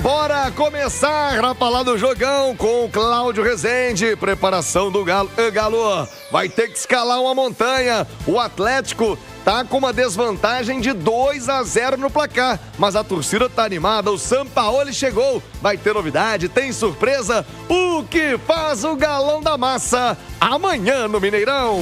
Bora começar a falar do jogão com o Cláudio Rezende. Preparação do Galo. Galo vai ter que escalar uma montanha. O Atlético tá com uma desvantagem de 2-0 no placar, mas a torcida tá animada. O Sampaoli chegou. Vai ter novidade, tem surpresa. O que faz o Galão da Massa amanhã no Mineirão?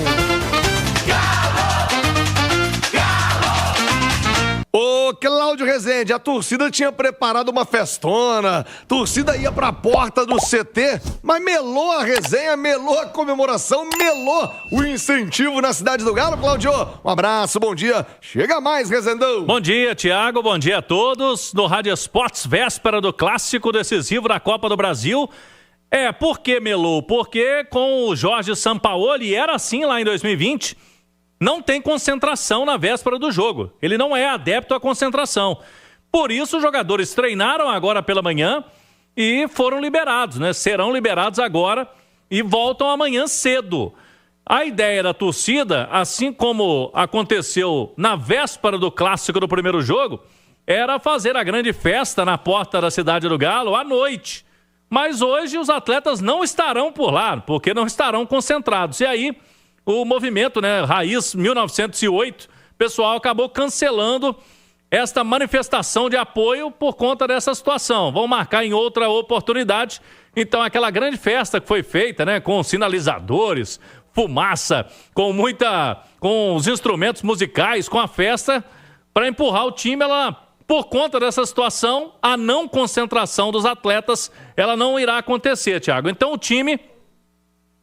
Ô, Cláudio Rezende, a torcida tinha preparado uma festona, a torcida ia pra porta do CT, mas melou a resenha, melou a comemoração, melou o incentivo na cidade do Galo, Cláudio. Um abraço, bom dia. Chega mais, Rezendão. Bom dia, Thiago, bom dia a todos. No Rádio Esportes, véspera do clássico decisivo da Copa do Brasil. Por que melou? Porque com o Jorge Sampaoli, era assim lá em 2020... não tem concentração na véspera do jogo. Ele não é adepto à concentração. Por isso, os jogadores treinaram agora pela manhã e foram liberados, né? Serão liberados agora e voltam amanhã cedo. A ideia da torcida, assim como aconteceu na véspera do clássico do primeiro jogo, era fazer a grande festa na porta da Cidade do Galo à noite. Mas hoje os atletas não estarão por lá, porque não estarão concentrados. E aí, o movimento, né, Raiz 1908, o pessoal acabou cancelando esta manifestação de apoio por conta dessa situação. Vão marcar em outra oportunidade. Então, aquela grande festa que foi feita, né, com sinalizadores, fumaça, com os instrumentos musicais, com a festa, para empurrar o time, por conta dessa situação, a não concentração dos atletas, ela não irá acontecer, Thiago. Então, o time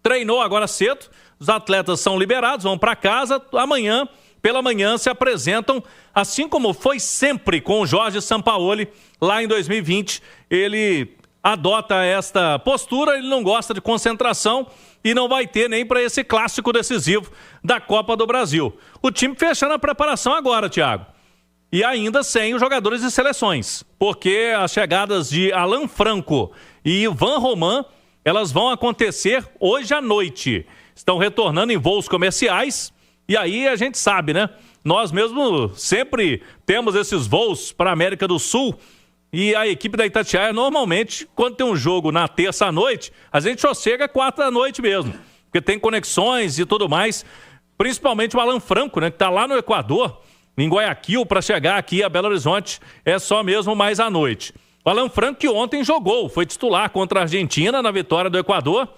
treinou agora cedo. Os atletas são liberados, vão para casa. Amanhã, pela manhã, se apresentam, assim como foi sempre com o Jorge Sampaoli, lá em 2020. Ele adota esta postura, ele não gosta de concentração e não vai ter nem para esse clássico decisivo da Copa do Brasil. O time fechando a preparação agora, Thiago. E ainda sem os jogadores de seleções, porque as chegadas de Alan Franco e Ivan Roman, elas vão acontecer hoje à noite. Estão retornando em voos comerciais, e aí a gente sabe, né? Nós mesmo sempre temos esses voos para a América do Sul, e a equipe da Itatiaia, normalmente, quando tem um jogo na terça à noite, a gente só chega quarta à noite mesmo, porque tem conexões e tudo mais, principalmente o Alan Franco, né? Que está lá no Equador, em Guayaquil, para chegar aqui a Belo Horizonte, é só mesmo mais à noite. O Alan Franco, que ontem jogou, foi titular contra a Argentina na vitória do Equador,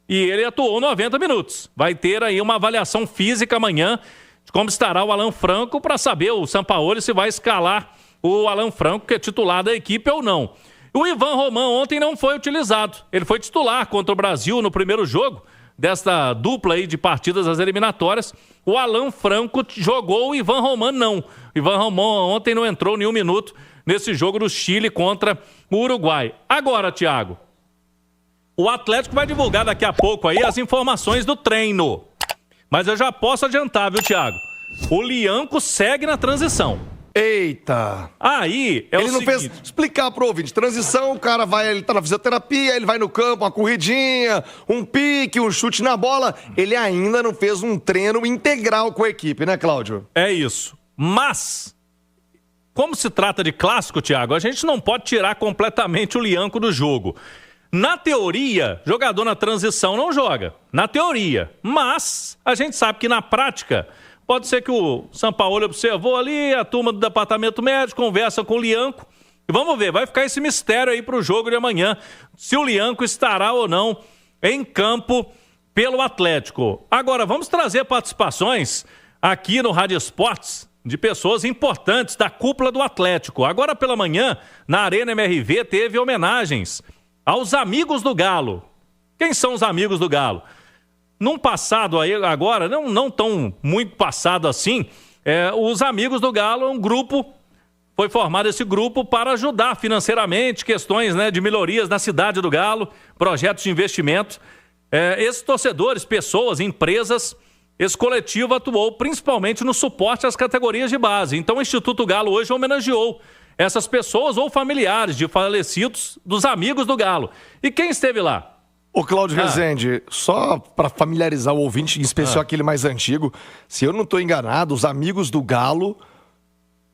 e ele atuou 90 minutos. Vai ter aí uma avaliação física amanhã de como estará o Alan Franco para saber o Sampaoli se vai escalar o Alan Franco, que é titular da equipe ou não. O Ivan Roman ontem não foi utilizado. Ele foi titular contra o Brasil no primeiro jogo desta dupla aí de partidas das eliminatórias. O Alan Franco jogou, o Ivan Roman não. O Ivan Roman ontem não entrou nenhum minuto nesse jogo do Chile contra o Uruguai. Agora, Thiago, o Atlético vai divulgar daqui a pouco aí as informações do treino. Mas eu já posso adiantar, viu, Thiago? O Lianco segue na transição. Eita! Aí, ele não fez explicar pro ouvinte. Transição, o cara vai, ele tá na fisioterapia, ele vai no campo, uma corridinha, um pique, um chute na bola. Ele ainda não fez um treino integral com a equipe, né, Cláudio? É isso. Mas, como se trata de clássico, Thiago, a gente não pode tirar completamente o Lianco do jogo. Na teoria, jogador na transição não joga. Na teoria. Mas a gente sabe que na prática, pode ser que o Sampaoli observou ali, a turma do departamento médico conversa com o Lianco. E vamos ver, vai ficar esse mistério aí para o jogo de amanhã, se o Lianco estará ou não em campo pelo Atlético. Agora, vamos trazer participações aqui no Rádio Esportes de pessoas importantes da cúpula do Atlético. Agora pela manhã, na Arena MRV, teve homenagens aos amigos do Galo. Quem são os amigos do Galo? Num passado aí, agora, não tão muito passado assim, os amigos do Galo, um grupo, foi formado esse grupo para ajudar financeiramente, questões, né, de melhorias na cidade do Galo, projetos de investimento. Esses torcedores, pessoas, empresas, esse coletivo atuou principalmente no suporte às categorias de base. Então o Instituto Galo hoje homenageou essas pessoas ou familiares de falecidos dos amigos do Galo. E quem esteve lá? Ô, Cláudio Rezende, só para familiarizar o ouvinte, em especial aquele mais antigo, se eu não estou enganado, os amigos do Galo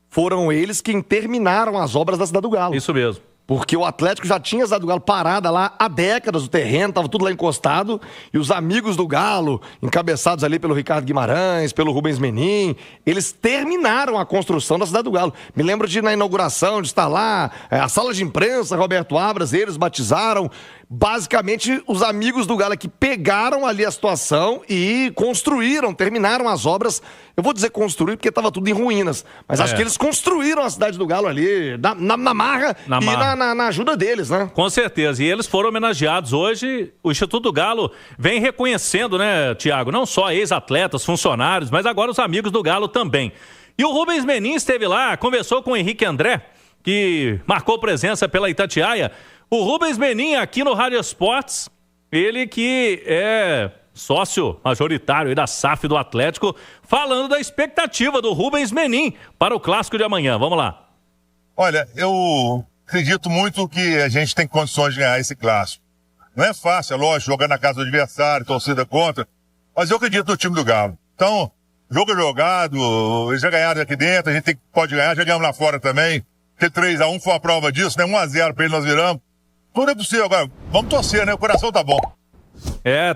foram eles quem terminaram as obras da Cidade do Galo. Isso mesmo. Porque o Atlético já tinha dado o Galo parada lá há décadas, o terreno, estava tudo lá encostado, e os amigos do Galo, encabeçados ali pelo Ricardo Guimarães, pelo Rubens Menin, eles terminaram a construção da Cidade do Galo. Me lembro de, na inauguração, de estar lá, a sala de imprensa, Roberto Abras, eles batizaram. Basicamente, os amigos do Galo que pegaram ali a situação e construíram, terminaram as obras. Eu vou dizer construir porque estava tudo em ruínas, mas acho que eles construíram a Cidade do Galo ali, na marra na ajuda deles, né? Com certeza, e eles foram homenageados hoje. O Instituto do Galo vem reconhecendo, né, Tiago, não só ex-atletas, funcionários, mas agora os amigos do Galo também. E o Rubens Menin esteve lá, conversou com o Henrique André, que marcou presença pela Itatiaia. O Rubens Menin aqui no Rádio Esportes, ele que é sócio majoritário aí da SAF do Atlético, falando da expectativa do Rubens Menin para o clássico de amanhã. Vamos lá. Olha, eu acredito muito que a gente tem condições de ganhar esse clássico. Não é fácil, é lógico, jogar na casa do adversário, torcida contra, mas eu acredito no time do Galo. Então, jogo jogado, eles já ganharam aqui dentro, a gente pode ganhar, já ganhamos lá fora também. Ter 3-1 foi a prova disso, né? 1-0 para ele nós viramos. Tudo é possível agora. Vamos torcer, né? O coração tá bom.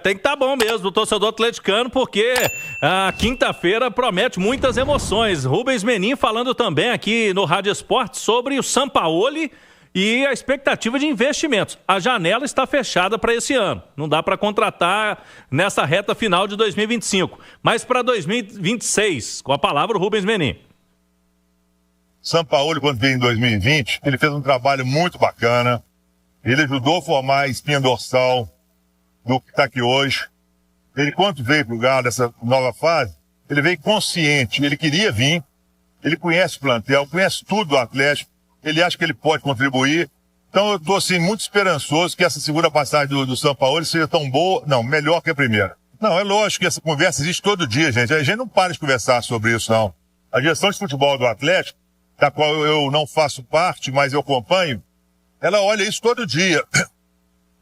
Tem que estar bom mesmo, o torcedor atleticano, porque a quinta-feira promete muitas emoções. Rubens Menin falando também aqui no Rádio Esporte sobre o Sampaoli e a expectativa de investimentos. A janela está fechada para esse ano. Não dá para contratar nessa reta final de 2025. Mas para 2026, com a palavra o Rubens Menin. Sampaoli, quando veio em 2020, ele fez um trabalho muito bacana. Ele ajudou a formar a espinha dorsal do que está aqui hoje. Ele, quando veio para o Galo, dessa nova fase, ele veio consciente, ele queria vir, ele conhece o plantel, conhece tudo do Atlético, ele acha que ele pode contribuir. Então eu estou assim, muito esperançoso que essa segunda passagem do Sampaoli seja tão boa, não, melhor que a primeira. Não, é lógico que essa conversa existe todo dia, gente. A gente não para de conversar sobre isso, não. A gestão de futebol do Atlético, da qual eu não faço parte, mas eu acompanho, ela olha isso todo dia.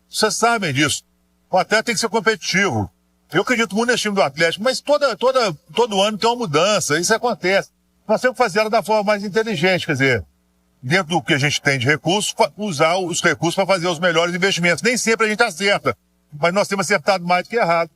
Vocês sabem disso. O Atlético tem que ser competitivo. Eu acredito muito nesse time do Atlético, mas todo ano tem uma mudança, isso acontece. Nós temos que fazer ela da forma mais inteligente, quer dizer, dentro do que a gente tem de recursos, usar os recursos para fazer os melhores investimentos. Nem sempre a gente acerta, mas nós temos acertado mais do que errado.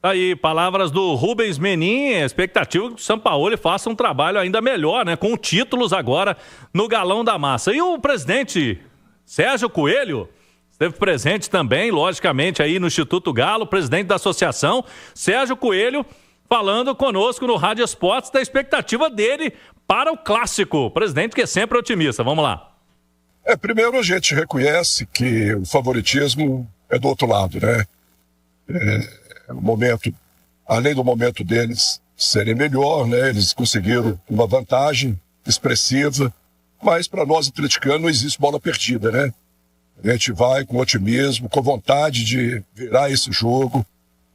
Aí, palavras do Rubens Menin, expectativa que o Sampaoli faça um trabalho ainda melhor, né? Com títulos agora no Galão da Massa. E o presidente Sérgio Coelho esteve presente também, logicamente, aí no Instituto Galo, presidente da associação, Sérgio Coelho, falando conosco no Rádio Esportes da expectativa dele para o clássico. Presidente que é sempre otimista. Vamos lá. Primeiro a gente reconhece que o favoritismo é do outro lado, né? O momento, além do momento deles serem melhor, né? Eles conseguiram uma vantagem expressiva, mas para nós atleticanos não existe bola perdida, né? A gente vai com otimismo, com vontade de virar esse jogo.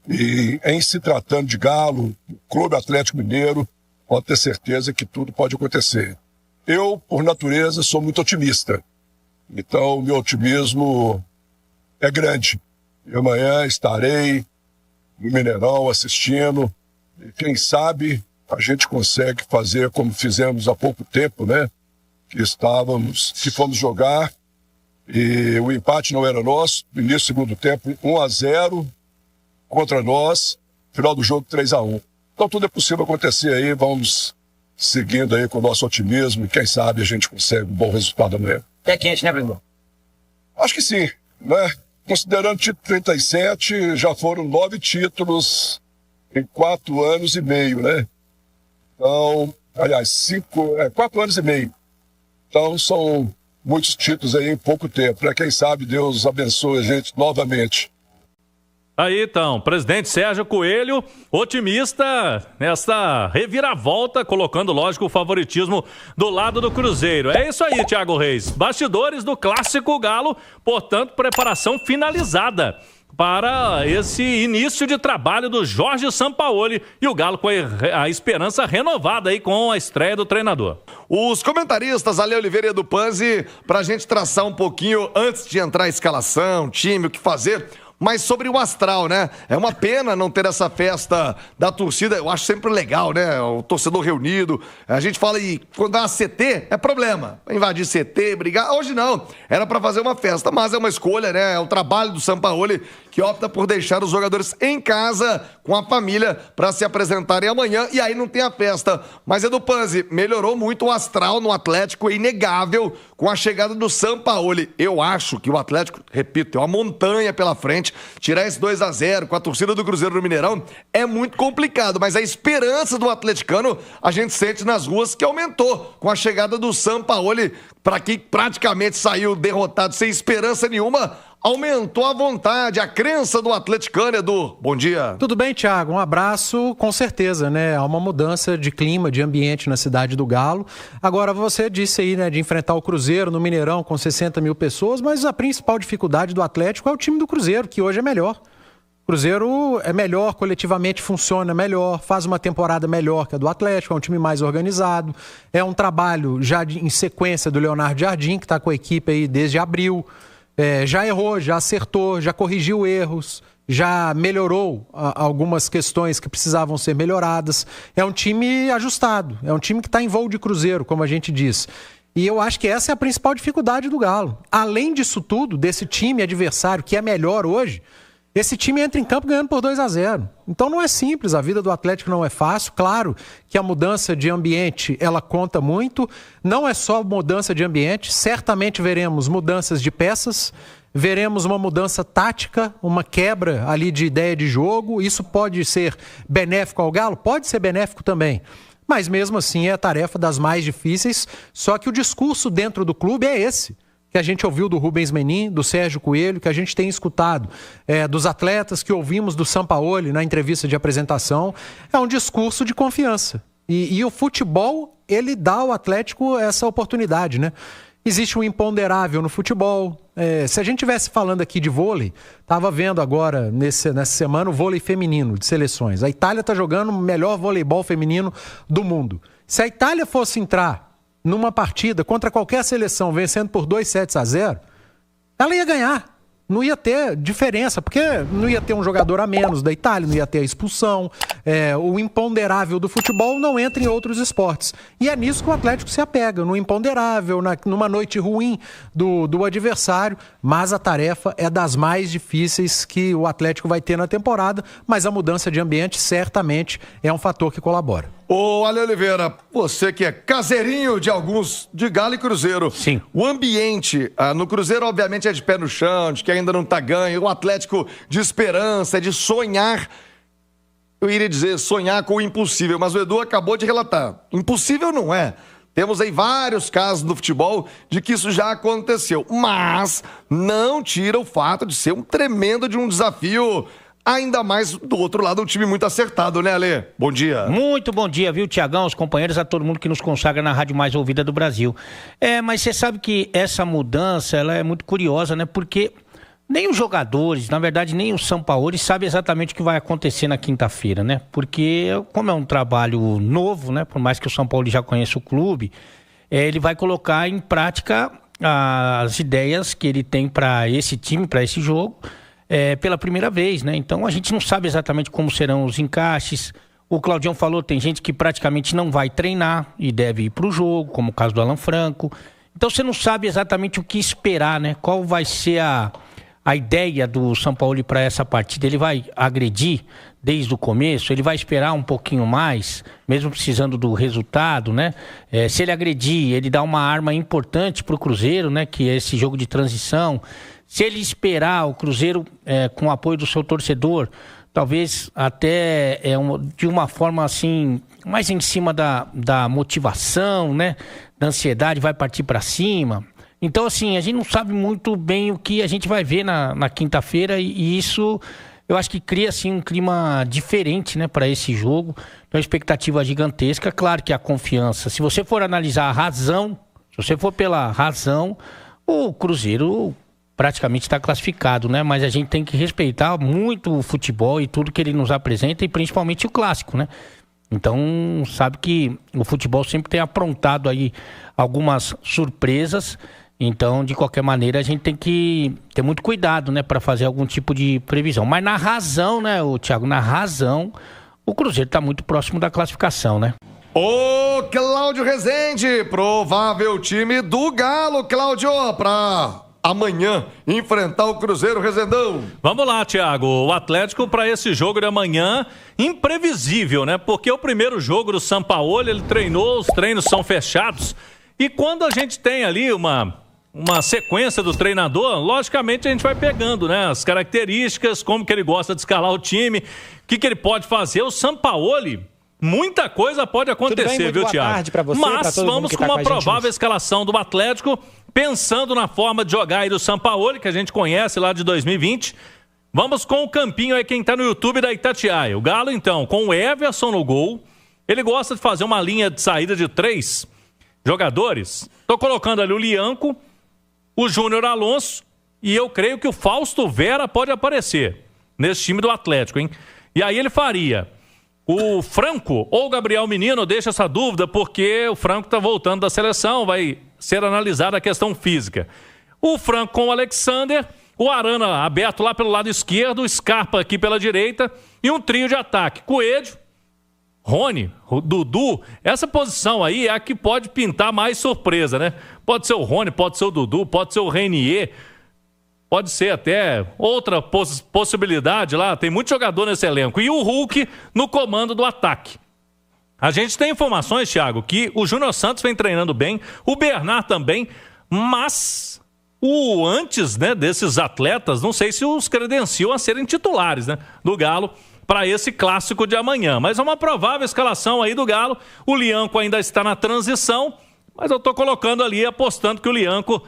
E em se tratando de Galo, Clube Atlético Mineiro, pode ter certeza que tudo pode acontecer. Eu, por natureza, sou muito otimista. Então, o meu otimismo é grande. Eu amanhã estarei no Mineirão assistindo. E quem sabe a gente consegue fazer como fizemos há pouco tempo, né? Que fomos jogar. E o empate não era nosso, no início do segundo tempo, 1-0 contra nós, final do jogo 3-1. Então tudo é possível acontecer aí, vamos seguindo aí com o nosso otimismo e quem sabe a gente consegue um bom resultado amanhã. É quente, né, Bruno? Acho que sim, né? Considerando o título 37, já foram 9 títulos em 4 anos e meio, né? Então, aliás, 4 anos e meio. Então são muitos títulos aí em pouco tempo, né? Quem sabe Deus abençoe a gente novamente. Aí então, presidente Sérgio Coelho, otimista nessa reviravolta, colocando, lógico, o favoritismo do lado do Cruzeiro. É isso aí, Thiago Reis. Bastidores do clássico Galo, portanto, preparação finalizada para esse início de trabalho do Jorge Sampaoli e o Galo com a esperança renovada aí com a estreia do treinador. Os comentaristas Ale Oliveira e Edu Panzi, pra gente traçar um pouquinho antes de entrar a escalação, time, o que fazer, mas sobre o astral, né? É uma pena não ter essa festa da torcida, eu acho sempre legal, né? O torcedor reunido, a gente fala aí, quando há CT, é problema, invadir CT, brigar, hoje não, era pra fazer uma festa, mas é uma escolha, né? É o trabalho do Sampaoli que opta por deixar os jogadores em casa com a família para se apresentarem amanhã e aí não tem a festa. Mas Edu Panzi, melhorou muito o astral no Atlético, é inegável com a chegada do Sampaoli. Eu acho que o Atlético, repito, tem uma montanha pela frente. Tirar esse 2-0 com a torcida do Cruzeiro no Mineirão é muito complicado, mas a esperança do atleticano a gente sente nas ruas que aumentou com a chegada do Sampaoli, para quem praticamente saiu derrotado sem esperança nenhuma. Aumentou a vontade, a crença do atleticano, Edu. Bom dia. Tudo bem, Thiago? Um abraço, com certeza, né? Há uma mudança de clima, de ambiente na cidade do Galo. Agora, você disse aí, né, de enfrentar o Cruzeiro no Mineirão com 60 mil pessoas, mas a principal dificuldade do Atlético é o time do Cruzeiro, que hoje é melhor. O Cruzeiro é melhor, coletivamente funciona melhor, faz uma temporada melhor que a do Atlético, é um time mais organizado. É um trabalho já em sequência do Leonardo Jardim, que está com a equipe aí desde abril. Já errou, já acertou, já corrigiu erros, já melhorou algumas questões que precisavam ser melhoradas. É um time ajustado, é um time que está em voo de cruzeiro, como a gente diz. E eu acho que essa é a principal dificuldade do Galo. Além disso tudo, desse time adversário que é melhor hoje, esse time entra em campo ganhando por 2-0. Então não é simples, a vida do Atlético não é fácil. Claro que a mudança de ambiente, ela conta muito. Não é só mudança de ambiente, certamente veremos mudanças de peças, veremos uma mudança tática, uma quebra ali de ideia de jogo. Isso pode ser benéfico ao Galo? Pode ser benéfico também. Mas mesmo assim é a tarefa das mais difíceis, só que o discurso dentro do clube é esse, que a gente ouviu do Rubens Menin, do Sérgio Coelho, que a gente tem escutado dos atletas, que ouvimos do Sampaoli na entrevista de apresentação, é um discurso de confiança. E o futebol, ele dá ao Atlético essa oportunidade, né? Existe um imponderável no futebol. Se a gente estivesse falando aqui de vôlei, estava vendo agora, nessa semana, o vôlei feminino de seleções. A Itália está jogando o melhor voleibol feminino do mundo. Se a Itália fosse entrar numa partida contra qualquer seleção vencendo por 2-0, ela ia ganhar. Não ia ter diferença, porque não ia ter um jogador a menos da Itália, não ia ter a expulsão. O imponderável do futebol não entra em outros esportes. E é nisso que o Atlético se apega, no imponderável, numa noite ruim do adversário. Mas a tarefa é das mais difíceis que o Atlético vai ter na temporada, mas a mudança de ambiente certamente é um fator que colabora. Ô, Ale Oliveira, você que é caseirinho de alguns, de Galo e Cruzeiro. Sim. O ambiente no Cruzeiro, obviamente, é de pé no chão, de que ainda não tá ganho. O Atlético de esperança, é de sonhar. Eu iria dizer sonhar com o impossível, mas o Edu acabou de relatar. Impossível não é. Temos aí vários casos no futebol de que isso já aconteceu. Mas não tira o fato de ser um tremendo de um desafio. Ainda mais do outro lado, um time muito acertado, né, Ale? Bom dia. Muito bom dia, viu, Tiagão, aos companheiros, a todo mundo que nos consagra na rádio mais ouvida do Brasil. Mas você sabe que essa mudança, ela é muito curiosa, né? Porque nem os jogadores, na verdade, nem o Sampaoli sabe exatamente o que vai acontecer na quinta-feira, né? Porque, como é um trabalho novo, né? Por mais que o Sampaoli já conheça o clube, ele vai colocar em prática as ideias que ele tem para esse time, para esse jogo, pela primeira vez, né? Então a gente não sabe exatamente como serão os encaixes. O Claudião falou, tem gente que praticamente não vai treinar e deve ir para o jogo, como o caso do Alan Franco. Então você não sabe exatamente o que esperar, né? Qual vai ser a ideia do Sampaoli para essa partida. Ele vai agredir desde o começo? Ele vai esperar um pouquinho mais, mesmo precisando do resultado, né? Se ele agredir, ele dá uma arma importante para o Cruzeiro, né? Que é esse jogo de transição. Se ele esperar o Cruzeiro com o apoio do seu torcedor, talvez até de uma forma assim, mais em cima da motivação, né? Da ansiedade, vai partir para cima. Então, assim, a gente não sabe muito bem o que a gente vai ver na quinta-feira e isso eu acho que cria assim, um clima diferente, né, para esse jogo. Então, uma expectativa gigantesca. Claro que a confiança, se você for analisar a razão, se você for pela razão, o Cruzeiro praticamente está classificado, né? Mas a gente tem que respeitar muito o futebol e tudo que ele nos apresenta e principalmente o clássico, né? Então, sabe que o futebol sempre tem aprontado aí algumas surpresas Então, de qualquer maneira, a gente tem que ter muito cuidado, né, para fazer algum tipo de previsão. Mas na razão, né, Thiago, na razão, o Cruzeiro está muito próximo da classificação, né? Ô, Cláudio Rezende, provável time do Galo, Cláudio, para amanhã enfrentar o Cruzeiro, Rezendão. Vamos lá, Thiago. O Atlético para esse jogo de amanhã, imprevisível, né? Porque o primeiro jogo do Sampaoli, ele treinou, os treinos são fechados. E quando a gente tem ali uma sequência do treinador, logicamente a gente vai pegando, né? As características, como que ele gosta de escalar o time, o que ele pode fazer. O Sampaoli, muita coisa pode acontecer, bem, viu, boa Thiago? tarde pra você, mas pra todo mundo vamos que com tá uma com a gente provável escalação do Atlético, pensando na forma de jogar aí do Sampaoli, que a gente conhece lá de 2020. Vamos com o campinho aí, quem tá no YouTube da Itatiaia. O Galo, então, com o Everson no gol. Ele gosta de fazer uma linha de saída de 3 jogadores. Tô colocando ali o Lianco, o Júnior Alonso, e eu creio que o Fausto Vera pode aparecer nesse time do Atlético, hein? E aí ele faria o Franco ou o Gabriel Menino, deixa essa dúvida, porque o Franco tá voltando da seleção, vai ser analisada a questão física. O Franco com o Alexander, o Arana aberto lá pelo lado esquerdo, o Scarpa aqui pela direita, e um trio de ataque. Coelho, Rony, o Dudu, essa posição aí é a que pode pintar mais surpresa, né? Pode ser o Rony, pode ser o Dudu, pode ser o Renier, pode ser até outra possibilidade lá, tem muito jogador nesse elenco. E o Hulk no comando do ataque. A gente tem informações, Thiago, que o Júnior Santos vem treinando bem, o Bernard também, mas antes, né, desses atletas, não sei se os credenciam a serem titulares, né, do Galo, para esse clássico de amanhã. Mas é uma provável escalação aí do Galo. O Lianco ainda está na transição, mas eu estou colocando ali, apostando que o Lianco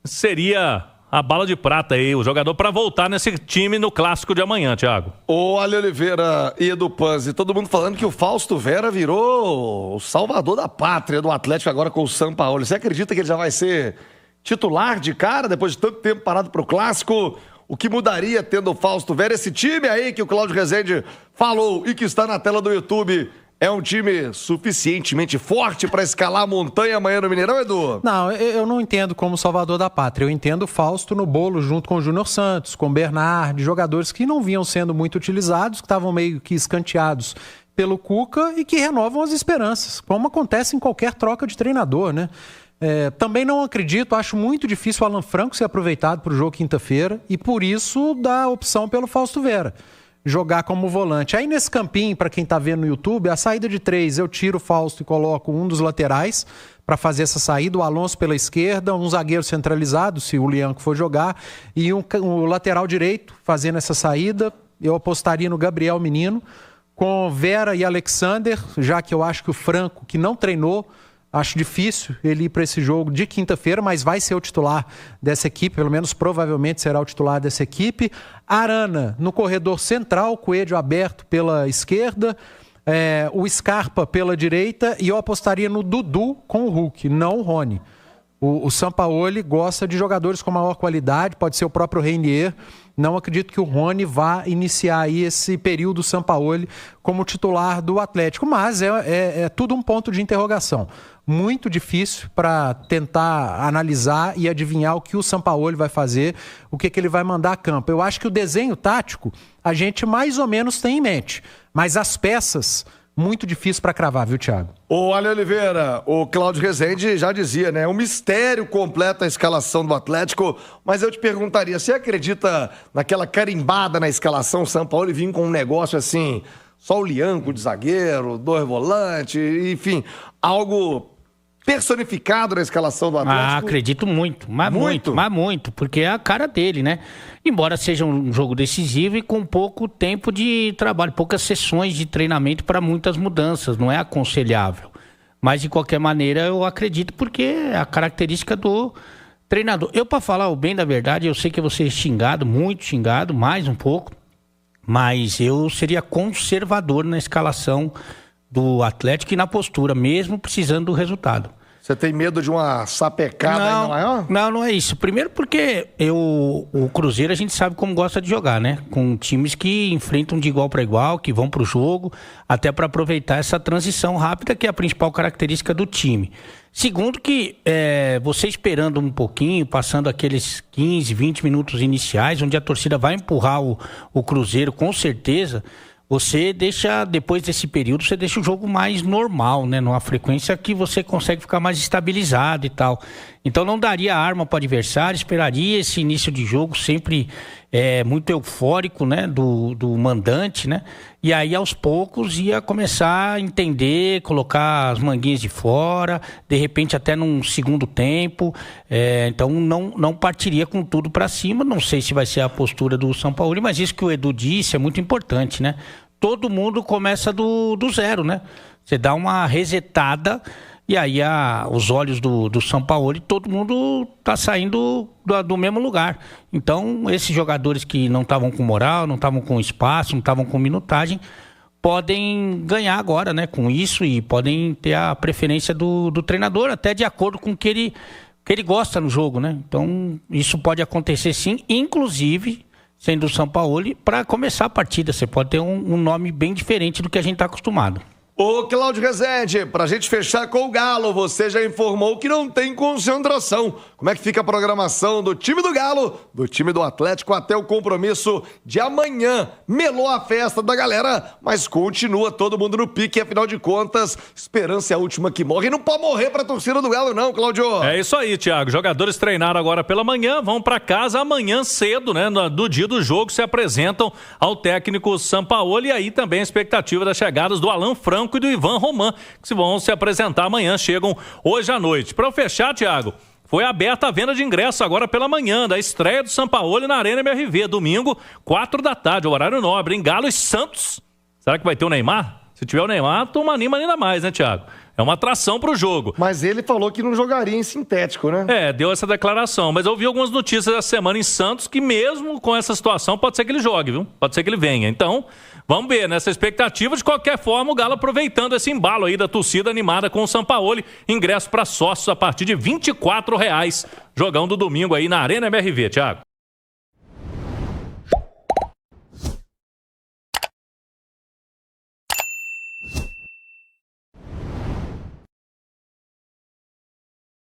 seria a bala de prata aí, o jogador para voltar nesse time no clássico de amanhã, Thiago. Ô, Ale Oliveira e Edu Panzi, todo mundo falando que o Fausto Vera virou o salvador da pátria do Atlético agora com o Sampaoli. Você acredita que ele já vai ser titular de cara depois de tanto tempo parado pro clássico? O que mudaria tendo o Fausto Vera? Esse time aí que o Cláudio Rezende falou e que está na tela do YouTube é um time suficientemente forte para escalar a montanha amanhã no Mineirão, Edu? Não, eu não entendo como salvador da pátria. Eu entendo o Fausto no bolo junto com o Júnior Santos, com o Bernard, jogadores que não vinham sendo muito utilizados, que estavam meio que escanteados pelo Cuca e que renovam as esperanças, como acontece em qualquer troca de treinador, né? Também não acredito, acho muito difícil o Alan Franco ser aproveitado para o jogo quinta-feira e por isso dá a opção pelo Fausto Vera jogar como volante. Aí nesse campinho, para quem está vendo no YouTube, a saída de 3, eu tiro o Fausto e coloco um dos laterais para fazer essa saída, o Alonso pela esquerda, um zagueiro centralizado, se o Lianco for jogar, e o lateral direito fazendo essa saída. Eu apostaria no Gabriel Menino, com Vera e Alexander, já que eu acho que o Franco, que não treinou, acho difícil ele ir para esse jogo de quinta-feira, mas vai ser o titular dessa equipe, pelo menos provavelmente será o titular dessa equipe. Arana no corredor central, Coelho aberto pela esquerda, o Scarpa pela direita, e eu apostaria no Dudu com o Hulk, não o Rony. O Sampaoli gosta de jogadores com maior qualidade, pode ser o próprio Renier. Não acredito que o Rony vá iniciar aí esse período Sampaoli como titular do Atlético, mas é tudo um ponto de interrogação. Muito difícil para tentar analisar e adivinhar o que o Sampaoli vai fazer, o que ele vai mandar a campo. Eu acho que o desenho tático a gente mais ou menos tem em mente, mas as peças, muito difícil para cravar, viu, Thiago? Ô, Ale Oliveira, o Cláudio Rezende já dizia, né? Um mistério completo a escalação do Atlético, mas eu te perguntaria, você acredita naquela carimbada na escalação, o Sampaoli vir com um negócio assim, só o Lianco de zagueiro, 2 volantes, enfim, algo personificado na escalação do Atlético? Acredito muito, mas muito, porque é a cara dele, né? Embora seja um jogo decisivo e com pouco tempo de trabalho, poucas sessões de treinamento para muitas mudanças, não é aconselhável. Mas de qualquer maneira eu acredito, porque é a característica do treinador. Eu, para falar o bem da verdade, eu sei que eu vou ser xingado, muito xingado, mais um pouco, mas eu seria conservador na escalação do Atlético e na postura, mesmo precisando do resultado. Você tem medo de uma sapecada ainda maior? Não é isso. Primeiro porque o Cruzeiro a gente sabe como gosta de jogar, né? Com times que enfrentam de igual para igual, que vão para o jogo, até para aproveitar essa transição rápida, que é a principal característica do time. Segundo que você esperando um pouquinho, passando aqueles 15, 20 minutos iniciais, onde a torcida vai empurrar o Cruzeiro com certeza, você deixa, depois desse período, você deixa o jogo mais normal, né? Numa frequência que você consegue ficar mais estabilizado e tal. Então não daria arma para o adversário, esperaria esse início de jogo sempre muito eufórico, né? Do mandante, né? E aí aos poucos ia começar a entender, colocar as manguinhas de fora, de repente até num segundo tempo. Então não partiria com tudo para cima. Não sei se vai ser a postura do São Paulo, mas isso que o Edu disse é muito importante, né? Todo mundo começa do zero, né? Você dá uma resetada e aí os olhos do São Paulo, todo mundo tá saindo do mesmo lugar. Então, esses jogadores que não estavam com moral, não estavam com espaço, não estavam com minutagem, podem ganhar agora, né? Com isso, e podem ter a preferência do treinador, até de acordo com o que ele gosta no jogo, né? Então, isso pode acontecer sim, inclusive sendo o São Paulo, para começar a partida. Você pode ter um nome bem diferente do que a gente está acostumado. Ô, Cláudio Rezende, pra gente fechar com o Galo, você já informou que não tem concentração. Como é que fica a programação do time do Galo, do time do Atlético até o compromisso de amanhã? Melou a festa da galera, mas continua todo mundo no pique, afinal de contas, esperança é a última que morre. E não pode morrer pra torcida do Galo não, Cláudio. É isso aí, Thiago. Jogadores treinaram agora pela manhã, vão pra casa amanhã cedo, né? Do dia do jogo, se apresentam ao técnico Sampaoli, e aí também a expectativa das chegadas do Alan Franco e do Ivan Roman, que vão se apresentar amanhã, chegam hoje à noite. Para fechar, Thiago, foi aberta a venda de ingressos agora pela manhã, da estreia do Sampaoli na Arena MRV, domingo, 4 da tarde, horário nobre, em Galo e Santos. Será que vai ter o Neymar? Se tiver o Neymar, turma anima ainda mais, né, Thiago? É uma atração pro jogo. Mas ele falou que não jogaria em sintético, né? Deu essa declaração. Mas eu vi algumas notícias essa semana em Santos que mesmo com essa situação pode ser que ele jogue, viu? Pode ser que ele venha. Então, vamos ver, nessa expectativa. De qualquer forma, o Galo aproveitando esse embalo aí da torcida animada com o Sampaoli. Ingresso para sócios a partir de R$ 24. Jogão do domingo aí na Arena MRV, Thiago.